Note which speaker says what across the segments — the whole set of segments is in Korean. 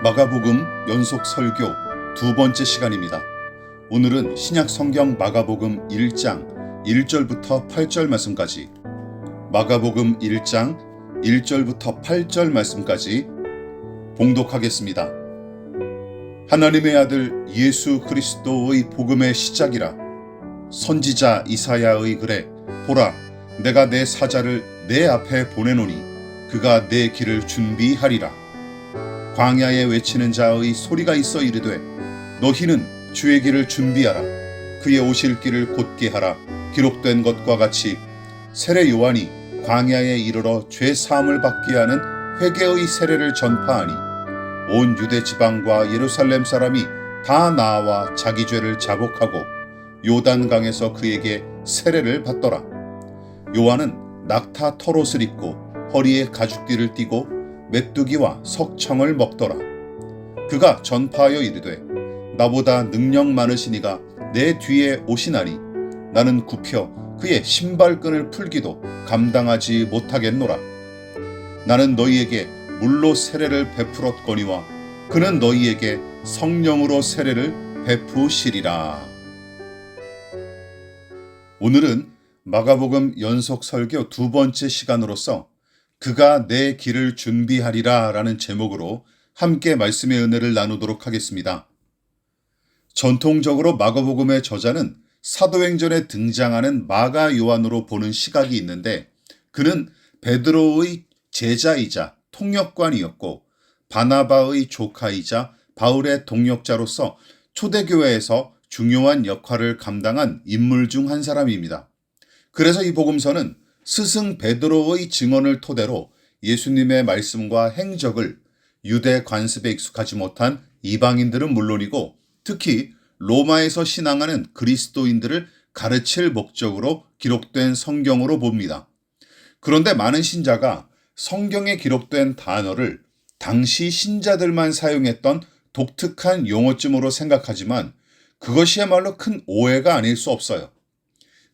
Speaker 1: 마가복음 연속 설교 두 번째 시간입니다. 오늘은 신약 성경 마가복음 1장 1절부터 8절 말씀까지, 마가복음 1장 1절부터 8절 말씀까지 봉독하겠습니다. 하나님의 아들 예수 그리스도의 복음의 시작이라. 선지자 이사야의 글에 보라, 내가 내 사자를 내 앞에 보내노니 그가 내 길을 준비하리라. 광야에 외치는 자의 소리가 있어 이르되 너희는 주의 길을 준비하라. 그의 오실 길을 곧게 하라. 기록된 것과 같이 세례 요한이 광야에 이르러 죄 사함을 받게 하는 회개의 세례를 전파하니 온 유대 지방과 예루살렘 사람이 다 나와 자기 죄를 자복하고 요단강에서 그에게 세례를 받더라. 요한은 낙타 털옷을 입고 허리에 가죽띠를 띠고 메뚜기와 석청을 먹더라. 그가 전파하여 이르되 나보다 능력 많으신 이가 내 뒤에 오시나니 나는 굽혀 그의 신발끈을 풀기도 감당하지 못하겠노라. 나는 너희에게 물로 세례를 베풀었거니와 그는 너희에게 성령으로 세례를 베푸시리라. 오늘은 마가복음 연속 설교 두 번째 시간으로서 그가 내 길을 준비하리라 라는 제목으로 함께 말씀의 은혜를 나누도록 하겠습니다. 전통적으로 마가복음의 저자는 사도행전에 등장하는 마가 요한으로 보는 시각이 있는데, 그는 베드로의 제자이자 통역관이었고 바나바의 조카이자 바울의 동역자로서 초대교회에서 중요한 역할을 감당한 인물 중 한 사람입니다. 그래서 이 복음서는 스승 베드로의 증언을 토대로 예수님의 말씀과 행적을 유대 관습에 익숙하지 못한 이방인들은 물론이고 특히 로마에서 신앙하는 그리스도인들을 가르칠 목적으로 기록된 성경으로 봅니다. 그런데 많은 신자가 성경에 기록된 단어를 당시 신자들만 사용했던 독특한 용어쯤으로 생각하지만 그것이야말로 큰 오해가 아닐 수 없어요.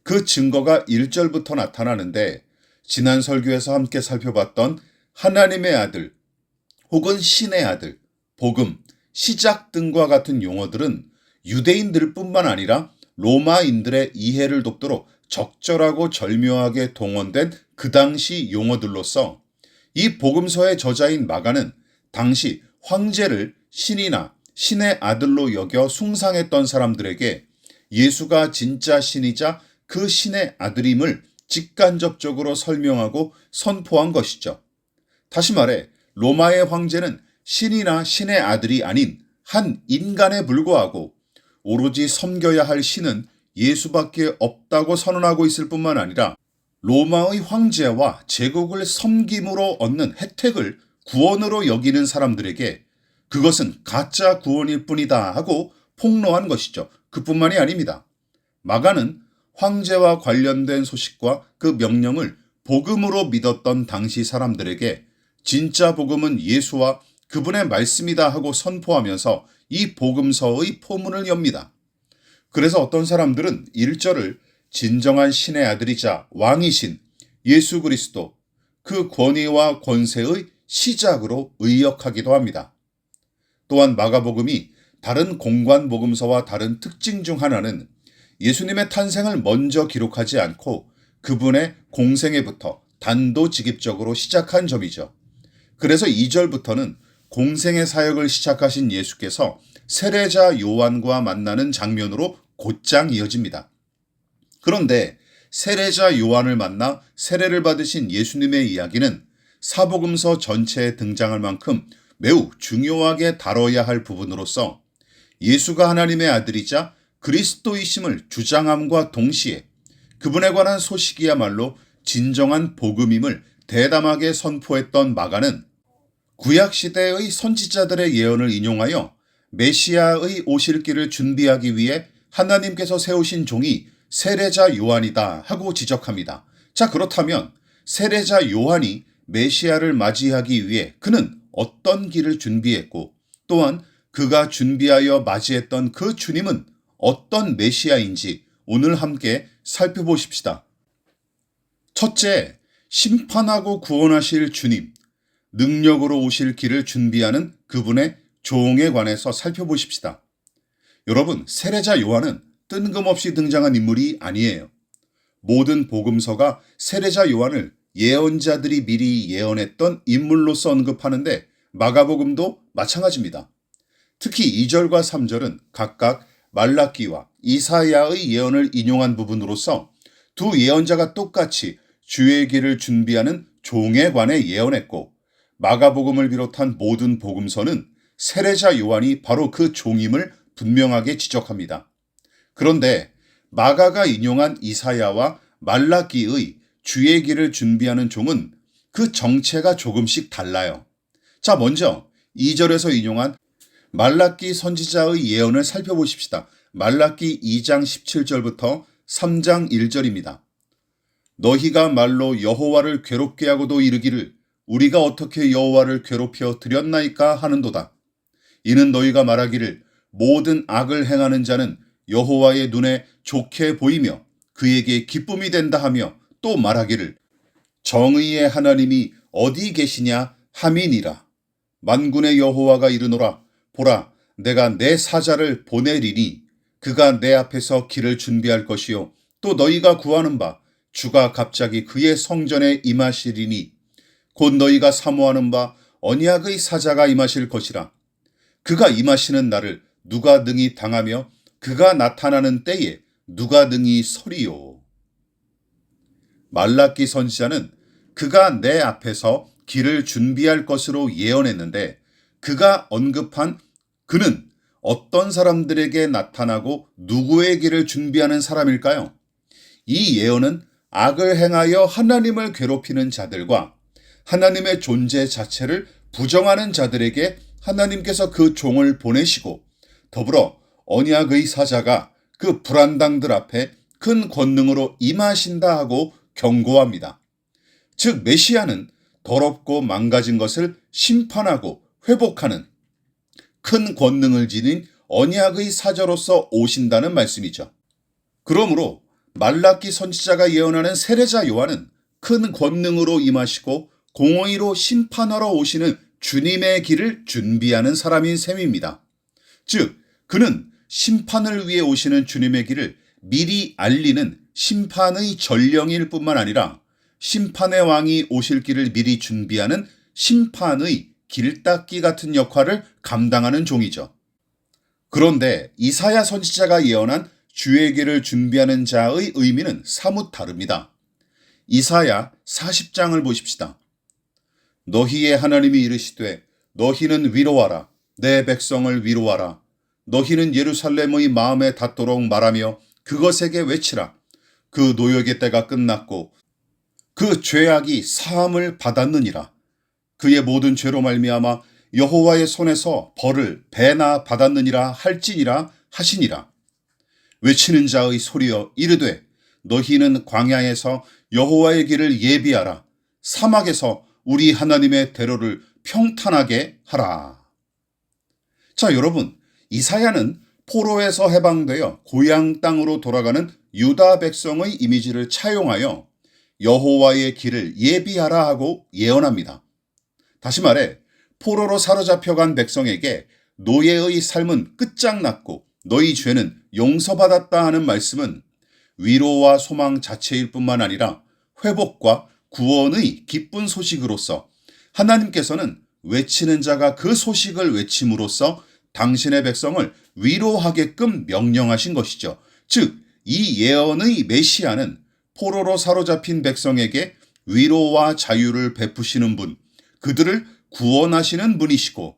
Speaker 1: 그 증거가 1절부터 나타나는데, 지난 설교에서 함께 살펴봤던 하나님의 아들 혹은 신의 아들, 복음, 시작 등과 같은 용어들은 유대인들 뿐만 아니라 로마인들의 이해를 돕도록 적절하고 절묘하게 동원된 그 당시 용어들로서 이 복음서의 저자인 마가는 당시 황제를 신이나 신의 아들로 여겨 숭상했던 사람들에게 예수가 진짜 신이자 그 신의 아들임을 직간접적으로 설명하고 선포한 것이죠. 다시 말해 로마의 황제는 신이나 신의 아들이 아닌 한 인간에 불과하고 오로지 섬겨야 할 신은 예수밖에 없다고 선언하고 있을 뿐만 아니라 로마의 황제와 제국을 섬김으로 얻는 혜택을 구원으로 여기는 사람들에게 그것은 가짜 구원일 뿐이다 하고 폭로한 것이죠. 그뿐만이 아닙니다. 마가는 황제와 관련된 소식과 그 명령을 복음으로 믿었던 당시 사람들에게 진짜 복음은 예수와 그분의 말씀이다 하고 선포하면서 이 복음서의 포문을 엽니다. 그래서 어떤 사람들은 1절을 진정한 신의 아들이자 왕이신 예수 그리스도, 그 권위와 권세의 시작으로 의역하기도 합니다. 또한 마가복음이 다른 공관 복음서와 다른 특징 중 하나는 예수님의 탄생을 먼저 기록하지 않고 그분의 공생애부터 단도직입적으로 시작한 점이죠. 그래서 2절부터는 공생애 사역을 시작하신 예수께서 세례자 요한과 만나는 장면으로 곧장 이어집니다. 그런데 세례자 요한을 만나 세례를 받으신 예수님의 이야기는 사복음서 전체에 등장할 만큼 매우 중요하게 다뤄야 할 부분으로서 예수가 하나님의 아들이자 그리스도이심을 주장함과 동시에 그분에 관한 소식이야말로 진정한 복음임을 대담하게 선포했던 마가는 구약시대의 선지자들의 예언을 인용하여 메시아의 오실 길을 준비하기 위해 하나님께서 세우신 종이 세례자 요한이다 하고 지적합니다. 자, 그렇다면 세례자 요한이 메시아를 맞이하기 위해 그는 어떤 길을 준비했고 또한 그가 준비하여 맞이했던 그 주님은 어떤 메시아인지 오늘 함께 살펴보십시다. 첫째, 심판하고 구원하실 주님, 능력으로 오실 길을 준비하는 그분의 종에 관해서 살펴보십시다. 여러분, 세례자 요한은 뜬금없이 등장한 인물이 아니에요. 모든 복음서가 세례자 요한을 예언자들이 미리 예언했던 인물로서 언급하는데 마가복음도 마찬가지입니다. 특히 2절과 3절은 각각 말라기와 이사야의 예언을 인용한 부분으로서 두 예언자가 똑같이 주의 길을 준비하는 종에 관해 예언했고, 마가복음을 비롯한 모든 복음서는 세례자 요한이 바로 그 종임을 분명하게 지적합니다. 그런데 마가가 인용한 이사야와 말라기의 주의 길을 준비하는 종은 그 정체가 조금씩 달라요. 자, 먼저 2절에서 인용한 말라기 선지자의 예언을 살펴보십시다. 말라기 2장 17절부터 3장 1절입니다. 너희가 말로 여호와를 괴롭게 하고도 이르기를 우리가 어떻게 여호와를 괴롭혀 드렸나이까 하는도다. 이는 너희가 말하기를 모든 악을 행하는 자는 여호와의 눈에 좋게 보이며 그에게 기쁨이 된다 하며 또 말하기를 정의의 하나님이 어디 계시냐 함이니라. 만군의 여호와가 이르노라. 보라, 내가 내 사자를 보내리니 그가 내 앞에서 길을 준비할 것이요 또 너희가 구하는 바 주가 갑자기 그의 성전에 임하시리니 곧 너희가 사모하는 바 언약의 사자가 임하실 것이라. 그가 임하시는 날을 누가 능히 당하며 그가 나타나는 때에 누가 능히 서리요. 말라기 선지자는 그가 내 앞에서 길을 준비할 것으로 예언했는데, 그가 언급한 그는 어떤 사람들에게 나타나고 누구의 길을 준비하는 사람일까요? 이 예언은 악을 행하여 하나님을 괴롭히는 자들과 하나님의 존재 자체를 부정하는 자들에게 하나님께서 그 종을 보내시고 더불어 언약의 사자가 그 불안당들 앞에 큰 권능으로 임하신다 하고 경고합니다. 즉 메시아는 더럽고 망가진 것을 심판하고 회복하는 큰 권능을 지닌 언약의 사자로서 오신다는 말씀이죠. 그러므로 말라기 선지자가 예언하는 세례자 요한은 큰 권능으로 임하시고 공의로 심판하러 오시는 주님의 길을 준비하는 사람인 셈입니다. 즉 그는 심판을 위해 오시는 주님의 길을 미리 알리는 심판의 전령일 뿐만 아니라 심판의 왕이 오실 길을 미리 준비하는 심판의 길닦이 같은 역할을 감당하는 종이죠. 그런데 이사야 선지자가 예언한 주의 길을 준비하는 자의 의미는 사뭇 다릅니다. 이사야 40장을 보십시다. 너희의 하나님이 이르시되 너희는 위로하라. 내 백성을 위로하라. 너희는 예루살렘의 마음에 닿도록 말하며 그것에게 외치라. 그 노역의 때가 끝났고 그 죄악이 사함을 받았느니라. 그의 모든 죄로 말미암아 여호와의 손에서 벌을 배나 받았느니라 할지니라 하시니라. 외치는 자의 소리여 이르되 너희는 광야에서 여호와의 길을 예비하라. 사막에서 우리 하나님의 대로를 평탄하게 하라. 자, 여러분, 이사야는 포로에서 해방되어 고향 땅으로 돌아가는 유다 백성의 이미지를 차용하여 여호와의 길을 예비하라 하고 예언합니다. 다시 말해 포로로 사로잡혀간 백성에게 노예의 삶은 끝장났고 너희 죄는 용서받았다 하는 말씀은 위로와 소망 자체일 뿐만 아니라 회복과 구원의 기쁜 소식으로서 하나님께서는 외치는 자가 그 소식을 외침으로써 당신의 백성을 위로하게끔 명령하신 것이죠. 즉, 이 예언의 메시아는 포로로 사로잡힌 백성에게 위로와 자유를 베푸시는 분, 그들을 구원하시는 분이시고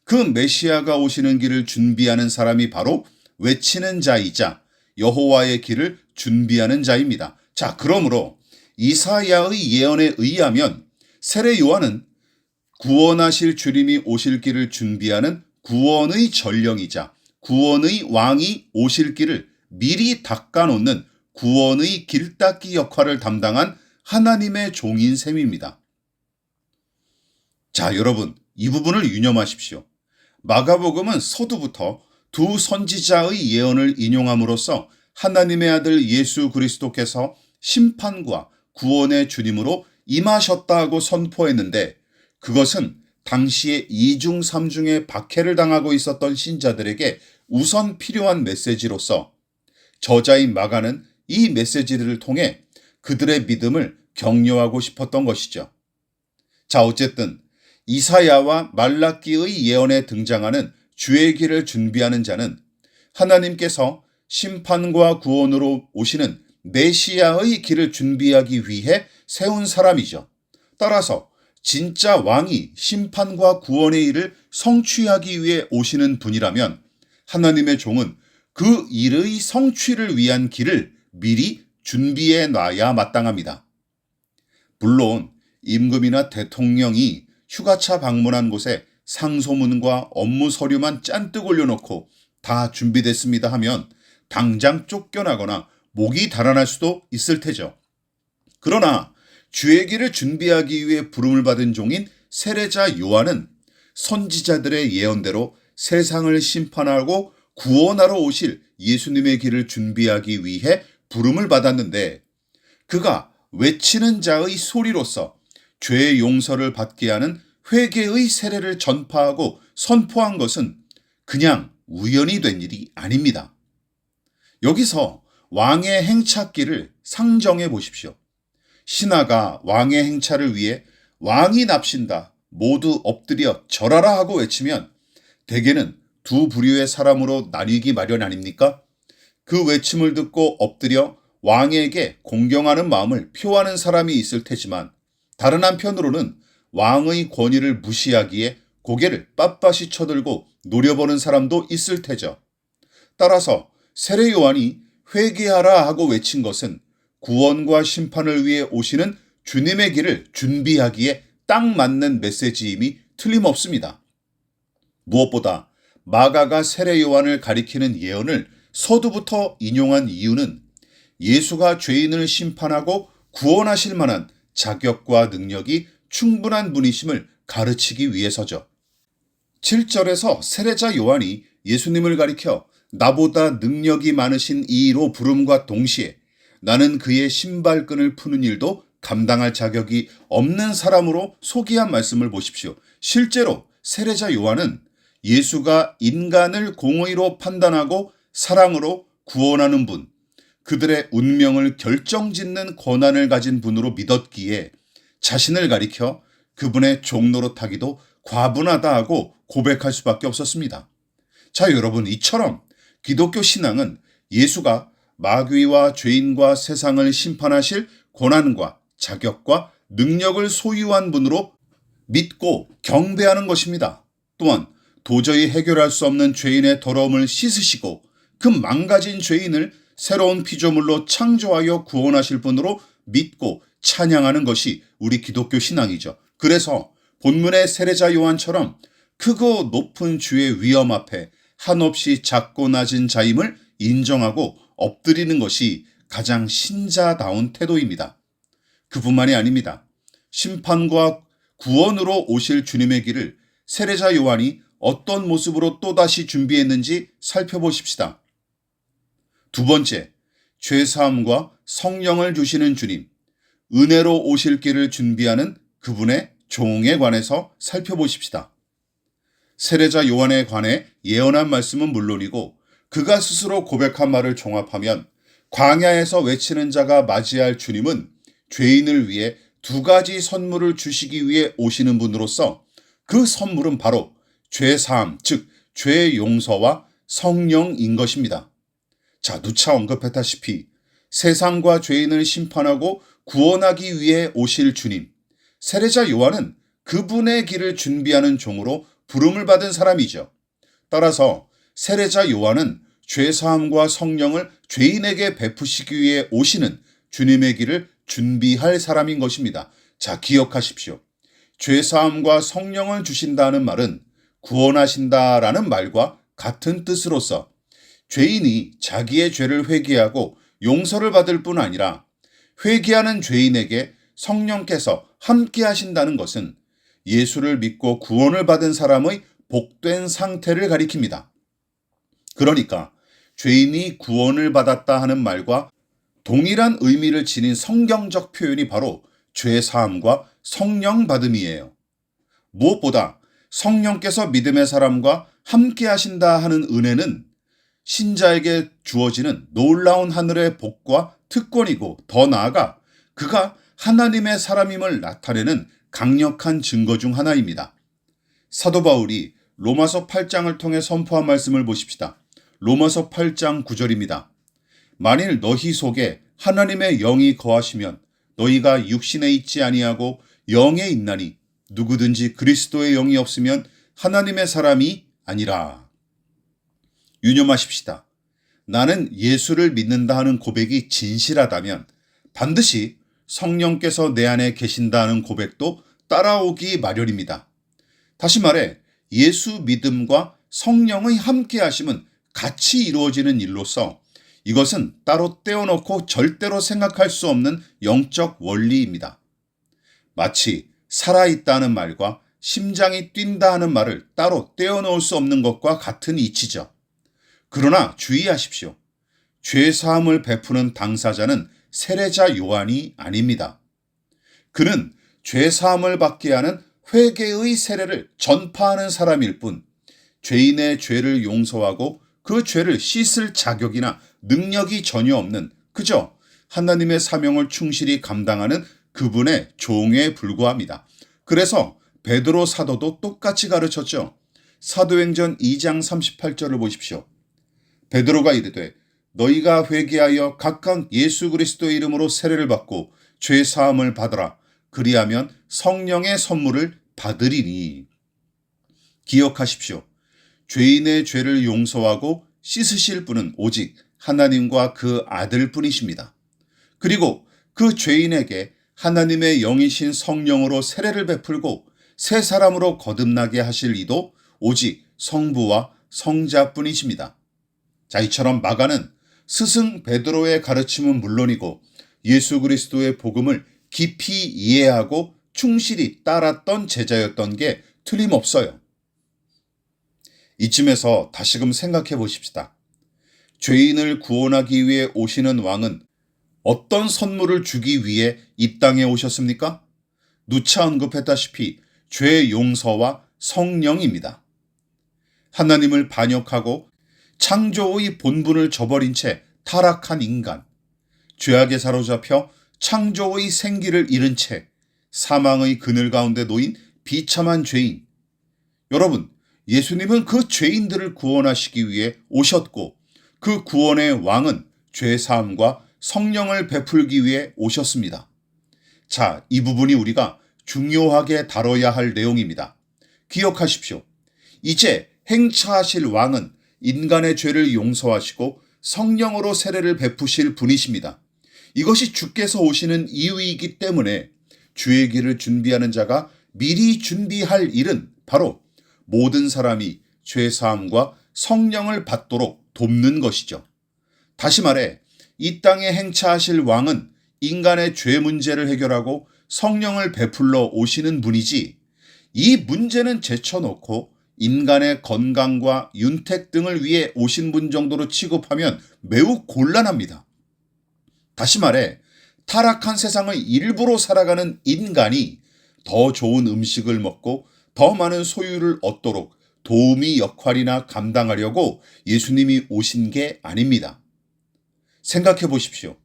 Speaker 1: 그 메시아가 오시는 길을 준비하는 사람이 바로 외치는 자이자 여호와의 길을 준비하는 자입니다. 자, 그러므로 이사야의 예언에 의하면 세례 요한은 구원하실 주님이 오실 길을 준비하는 구원의 전령이자 구원의 왕이 오실 길을 미리 닦아놓는 구원의 길닦이 역할을 담당한 하나님의 종인 셈입니다. 자, 여러분, 이 부분을 유념하십시오. 마가복음은 서두부터 두 선지자의 예언을 인용함으로써 하나님의 아들 예수 그리스도께서 심판과 구원의 주님으로 임하셨다고 선포했는데 그것은 당시에 이중 삼중의 박해를 당하고 있었던 신자들에게 우선 필요한 메시지로서 저자인 마가는 이 메시지를 통해 그들의 믿음을 격려하고 싶었던 것이죠. 자, 어쨌든 이사야와 말라기의 예언에 등장하는 주의 길을 준비하는 자는 하나님께서 심판과 구원으로 오시는 메시아의 길을 준비하기 위해 세운 사람이죠. 따라서 진짜 왕이 심판과 구원의 일을 성취하기 위해 오시는 분이라면 하나님의 종은 그 일의 성취를 위한 길을 미리 준비해 놔야 마땅합니다. 물론 임금이나 대통령이 휴가차 방문한 곳에 상소문과 업무 서류만 잔뜩 올려놓고 다 준비됐습니다 하면 당장 쫓겨나거나 목이 달아날 수도 있을 테죠. 그러나 주의 길을 준비하기 위해 부름을 받은 종인 세례자 요한은 선지자들의 예언대로 세상을 심판하고 구원하러 오실 예수님의 길을 준비하기 위해 부름을 받았는데 그가 외치는 자의 소리로서 죄의 용서를 받게 하는 회개의 세례를 전파하고 선포한 것은 그냥 우연이 된 일이 아닙니다. 여기서 왕의 행차길을 상정해 보십시오. 신하가 왕의 행차를 위해 왕이 납신다, 모두 엎드려 절하라 하고 외치면 대개는 두 부류의 사람으로 나뉘기 마련 아닙니까? 그 외침을 듣고 엎드려 왕에게 공경하는 마음을 표하는 사람이 있을 테지만 다른 한편으로는 왕의 권위를 무시하기에 고개를 빳빳이 쳐들고 노려보는 사람도 있을 테죠. 따라서 세례 요한이 회개하라 하고 외친 것은 구원과 심판을 위해 오시는 주님의 길을 준비하기에 딱 맞는 메시지임이 틀림없습니다. 무엇보다 마가가 세례 요한을 가리키는 예언을 서두부터 인용한 이유는 예수가 죄인을 심판하고 구원하실 만한 자격과 능력이 충분한 분이심을 가르치기 위해서죠. 7절에서 세례자 요한이 예수님을 가리켜 나보다 능력이 많으신 이로 부름과 동시에 나는 그의 신발끈을 푸는 일도 감당할 자격이 없는 사람으로 소개한 말씀을 보십시오. 실제로 세례자 요한은 예수가 인간을 공의로 판단하고 사랑으로 구원하는 분, 그들의 운명을 결정짓는 권한을 가진 분으로 믿었기에 자신을 가리켜 그분의 종노릇하기도 과분하다 하고 고백할 수밖에 없었습니다. 자, 여러분, 이처럼 기독교 신앙은 예수가 마귀와 죄인과 세상을 심판하실 권한과 자격과 능력을 소유한 분으로 믿고 경배하는 것입니다. 또한 도저히 해결할 수 없는 죄인의 더러움을 씻으시고 그 망가진 죄인을 새로운 피조물로 창조하여 구원하실 분으로 믿고 찬양하는 것이 우리 기독교 신앙이죠. 그래서 본문의 세례자 요한처럼 크고 높은 주의 위엄 앞에 한없이 작고 낮은 자임을 인정하고 엎드리는 것이 가장 신자다운 태도입니다. 그뿐만이 아닙니다. 심판과 구원으로 오실 주님의 길을 세례자 요한이 어떤 모습으로 또다시 준비했는지 살펴보십시다. 두 번째, 죄사함과 성령을 주시는 주님, 은혜로 오실 길을 준비하는 그분의 종에 관해서 살펴보십시다. 세례자 요한에 관해 예언한 말씀은 물론이고 그가 스스로 고백한 말을 종합하면 광야에서 외치는 자가 맞이할 주님은 죄인을 위해 두 가지 선물을 주시기 위해 오시는 분으로서 그 선물은 바로 죄사함, 즉 죄 용서와 성령인 것입니다. 자, 누차 언급했다시피 세상과 죄인을 심판하고 구원하기 위해 오실 주님, 세례자 요한은 그분의 길을 준비하는 종으로 부름을 받은 사람이죠. 따라서 세례자 요한은 죄사함과 성령을 죄인에게 베푸시기 위해 오시는 주님의 길을 준비할 사람인 것입니다. 자, 기억하십시오. 죄사함과 성령을 주신다는 말은 구원하신다라는 말과 같은 뜻으로서 죄인이 자기의 죄를 회개하고 용서를 받을 뿐 아니라 회개하는 죄인에게 성령께서 함께 하신다는 것은 예수를 믿고 구원을 받은 사람의 복된 상태를 가리킵니다. 그러니까 죄인이 구원을 받았다 하는 말과 동일한 의미를 지닌 성경적 표현이 바로 죄사함과 성령 받음이에요. 무엇보다 성령께서 믿음의 사람과 함께 하신다 하는 은혜는 신자에게 주어지는 놀라운 하늘의 복과 특권이고, 더 나아가 그가 하나님의 사람임을 나타내는 강력한 증거 중 하나입니다. 사도 바울이 로마서 8장을 통해 선포한 말씀을 보십시다. 로마서 8장 9절입니다. 만일 너희 속에 하나님의 영이 거하시면 너희가 육신에 있지 아니하고 영에 있나니 누구든지 그리스도의 영이 없으면 하나님의 사람이 아니라. 유념하십시다. 나는 예수를 믿는다 하는 고백이 진실하다면 반드시 성령께서 내 안에 계신다는 고백도 따라오기 마련입니다. 다시 말해 예수 믿음과 성령의 함께 하심은 같이 이루어지는 일로서 이것은 따로 떼어놓고 절대로 생각할 수 없는 영적 원리입니다. 마치 살아있다는 말과 심장이 뛴다 하는 말을 따로 떼어놓을 수 없는 것과 같은 이치죠. 그러나 주의하십시오. 죄사함을 베푸는 당사자는 세례자 요한이 아닙니다. 그는 죄사함을 받게 하는 회개의 세례를 전파하는 사람일 뿐, 죄인의 죄를 용서하고 그 죄를 씻을 자격이나 능력이 전혀 없는 그저 하나님의 사명을 충실히 감당하는 그분의 종에 불과합니다. 그래서 베드로 사도도 똑같이 가르쳤죠. 사도행전 2장 38절을 보십시오. 베드로가 이르되 너희가 회개하여 각각 예수 그리스도의 이름으로 세례를 받고 죄 사함을 받으라. 그리하면 성령의 선물을 받으리니. 기억하십시오. 죄인의 죄를 용서하고 씻으실 분은 오직 하나님과 그 아들 뿐이십니다. 그리고 그 죄인에게 하나님의 영이신 성령으로 세례를 베풀고 새 사람으로 거듭나게 하실 이도 오직 성부와 성자뿐이십니다. 자, 이처럼 마가는 스승 베드로의 가르침은 물론이고 예수 그리스도의 복음을 깊이 이해하고 충실히 따랐던 제자였던 게 틀림없어요. 이쯤에서 다시금 생각해 보십시다. 죄인을 구원하기 위해 오시는 왕은 어떤 선물을 주기 위해 이 땅에 오셨습니까? 누차 언급했다시피 죄 용서와 성령입니다. 하나님을 반역하고 창조의 본분을 저버린 채 타락한 인간, 죄악에 사로잡혀 창조의 생기를 잃은 채 사망의 그늘 가운데 놓인 비참한 죄인. 여러분, 예수님은 그 죄인들을 구원하시기 위해 오셨고 그 구원의 왕은 죄사함과 성령을 베풀기 위해 오셨습니다. 자, 이 부분이 우리가 중요하게 다뤄야 할 내용입니다. 기억하십시오. 이제 행차하실 왕은 인간의 죄를 용서하시고 성령으로 세례를 베푸실 분이십니다. 이것이 주께서 오시는 이유이기 때문에 주의 길을 준비하는 자가 미리 준비할 일은 바로 모든 사람이 죄사함과 성령을 받도록 돕는 것이죠. 다시 말해 이 땅에 행차하실 왕은 인간의 죄 문제를 해결하고 성령을 베풀러 오시는 분이지, 이 문제는 제쳐놓고 인간의 건강과 윤택 등을 위해 오신 분 정도로 취급하면 매우 곤란합니다. 다시 말해 타락한 세상의 일부로 살아가는 인간이 더 좋은 음식을 먹고 더 많은 소유를 얻도록 도우미 역할이나 감당하려고 예수님이 오신 게 아닙니다. 생각해 보십시오.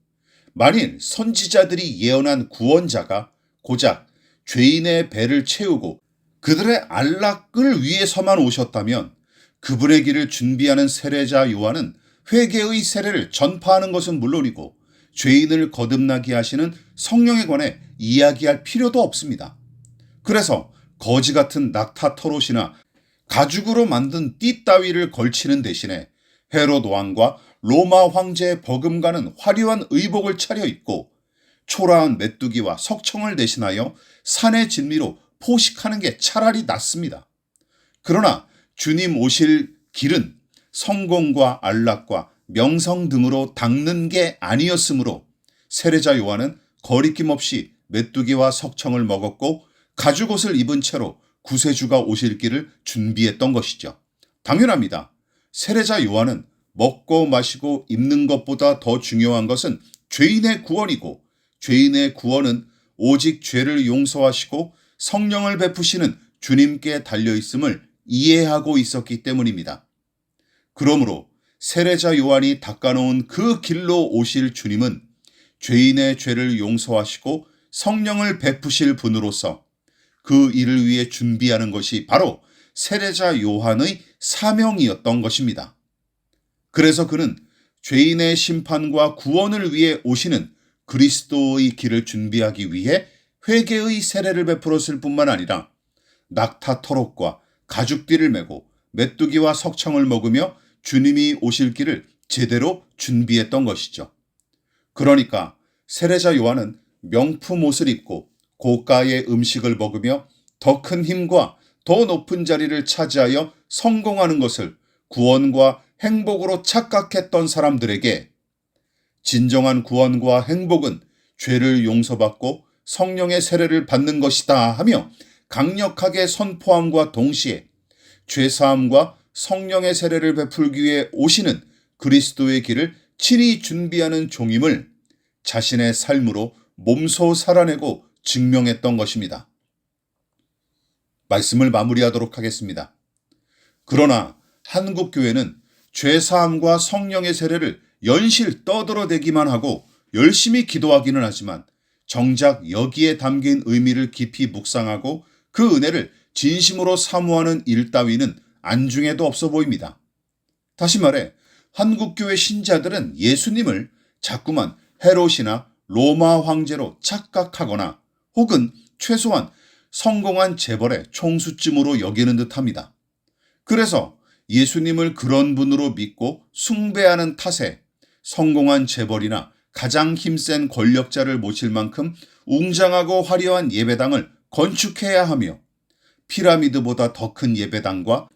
Speaker 1: 만일 선지자들이 예언한 구원자가 고작 죄인의 배를 채우고 그들의 안락을 위해서만 오셨다면 그분의 길을 준비하는 세례자 요한은 회개의 세례를 전파하는 것은 물론이고 죄인을 거듭나게 하시는 성령에 관해 이야기할 필요도 없습니다. 그래서 거지 같은 낙타 털옷이나 가죽으로 만든 띠 따위를 걸치는 대신에 헤롯 왕과 로마 황제의 버금가는 화려한 의복을 차려입고 초라한 메뚜기와 석청을 대신하여 산의 진미로 포식하는 게 차라리 낫습니다. 그러나 주님 오실 길은 성공과 안락과 명성 등으로 닦는 게 아니었으므로 세례자 요한은 거리낌 없이 메뚜기와 석청을 먹었고 가죽옷을 입은 채로 구세주가 오실 길을 준비했던 것이죠. 당연합니다. 세례자 요한은 먹고 마시고 입는 것보다 더 중요한 것은 죄인의 구원이고 죄인의 구원은 오직 죄를 용서하시고 성령을 베푸시는 주님께 달려있음을 이해하고 있었기 때문입니다. 그러므로 세례자 요한이 닦아놓은 그 길로 오실 주님은 죄인의 죄를 용서하시고 성령을 베푸실 분으로서 그 일을 위해 준비하는 것이 바로 세례자 요한의 사명이었던 것입니다. 그래서 그는 죄인의 심판과 구원을 위해 오시는 그리스도의 길을 준비하기 위해 회개의 세례를 베풀었을 뿐만 아니라 낙타 토록과 가죽띠를 메고 메뚜기와 석청을 먹으며 주님이 오실 길을 제대로 준비했던 것이죠. 그러니까 세례자 요한은 명품 옷을 입고 고가의 음식을 먹으며 더 큰 힘과 더 높은 자리를 차지하여 성공하는 것을 구원과 행복으로 착각했던 사람들에게 진정한 구원과 행복은 죄를 용서받고 성령의 세례를 받는 것이다 하며 강력하게 선포함과 동시에 죄사함과 성령의 세례를 베풀기 위해 오시는 그리스도의 길을 친히 준비하는 종임을 자신의 삶으로 몸소 살아내고 증명했던 것입니다. 말씀을 마무리하도록 하겠습니다. 그러나 한국교회는 죄사함과 성령의 세례를 연실 떠들어대기만 하고 열심히 기도하기는 하지만 정작 여기에 담긴 의미를 깊이 묵상하고 그 은혜를 진심으로 사모하는 일 따위는 안중에도 없어 보입니다. 다시 말해 한국교회 신자들은 예수님을 자꾸만 헤롯이나 로마 황제로 착각하거나 혹은 최소한 성공한 재벌의 총수쯤으로 여기는 듯합니다. 그래서 예수님을 그런 분으로 믿고 숭배하는 탓에 성공한 재벌이나 가장 힘센 권력자를 모실 만큼 웅장하고 화려한 예배당을 건축해야 하며 피라미드보다 더 큰 예배당과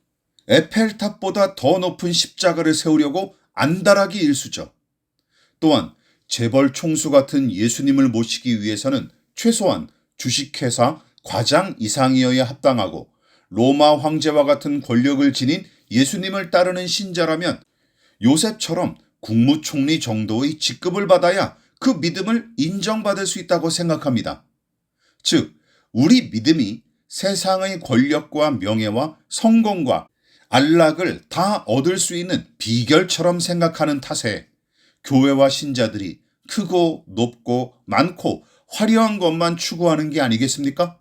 Speaker 1: 에펠탑보다 더 높은 십자가를 세우려고 안달하기 일쑤죠. 또한 재벌 총수 같은 예수님을 모시기 위해서는 최소한 주식회사 과장 이상이어야 합당하고 로마 황제와 같은 권력을 지닌 예수님을 따르는 신자라면 요셉처럼 국무총리 정도의 직급을 받아야 그 믿음을 인정받을 수 있다고 생각합니다. 즉, 우리 믿음이 세상의 권력과 명예와 성공과 안락을 다 얻을 수 있는 비결처럼 생각하는 탓에 교회와 신자들이 크고 높고 많고 화려한 것만 추구하는 게 아니겠습니까?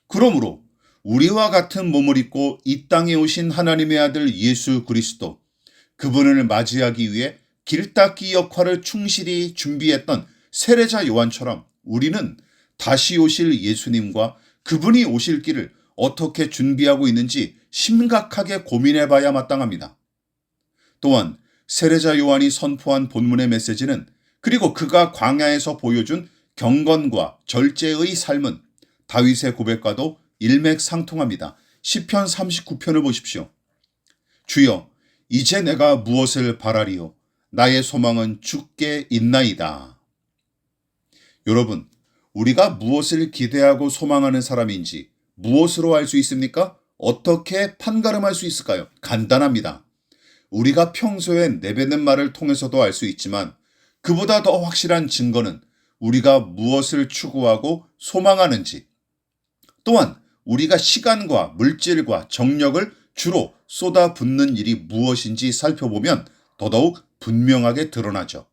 Speaker 1: 그러므로 우리와 같은 몸을 입고 이 땅에 오신 하나님의 아들 예수 그리스도, 그분을 맞이하기 위해 길닦이 역할을 충실히 준비했던 세례자 요한처럼 우리는 다시 오실 예수님과 그분이 오실 길을 어떻게 준비하고 있는지 심각하게 고민해 봐야 마땅합니다. 또한 세례자 요한이 선포한 본문의 메시지는 그리고 그가 광야에서 보여준 경건과 절제의 삶은 다윗의 고백과도 일맥상통합니다. 시편 39편을 보십시오. 주여, 이제 내가 무엇을 바라리요? 나의 소망은 주께 있나이다. 여러분, 우리가 무엇을 기대하고 소망하는 사람인지 무엇으로 알 수 있습니까? 어떻게 판가름할 수 있을까요? 간단합니다. 우리가 평소에 내뱉는 말을 통해서도 알 수 있지만 그보다 더 확실한 증거는 우리가 무엇을 추구하고 소망하는지, 또한 우리가 시간과 물질과 정력을 주로 쏟아붓는 일이 무엇인지 살펴보면 더더욱 분명하게 드러나죠.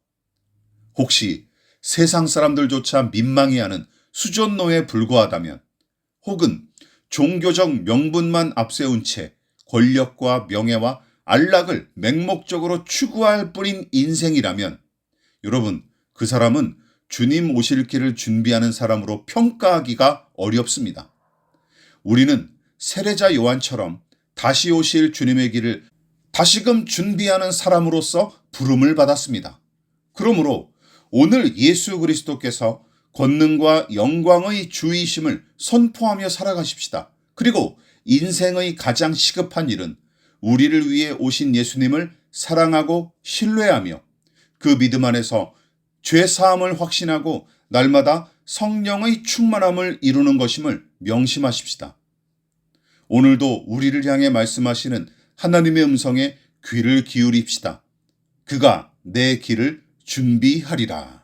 Speaker 1: 혹시 세상 사람들조차 민망해하는 수전노에 불과하다면, 혹은 종교적 명분만 앞세운 채 권력과 명예와 안락을 맹목적으로 추구할 뿐인 인생이라면, 여러분, 그 사람은 주님 오실 길을 준비하는 사람으로 평가하기가 어렵습니다. 우리는 세례자 요한처럼 다시 오실 주님의 길을 다시금 준비하는 사람으로서 부름을 받았습니다. 그러므로 오늘 예수 그리스도께서 권능과 영광의 주이심을 선포하며 살아가십시다. 그리고 인생의 가장 시급한 일은 우리를 위해 오신 예수님을 사랑하고 신뢰하며 그 믿음 안에서 죄사함을 확신하고 날마다 성령의 충만함을 이루는 것임을 명심하십시다. 오늘도 우리를 향해 말씀하시는 하나님의 음성에 귀를 기울입시다. 그가 내 길을 준비하리라.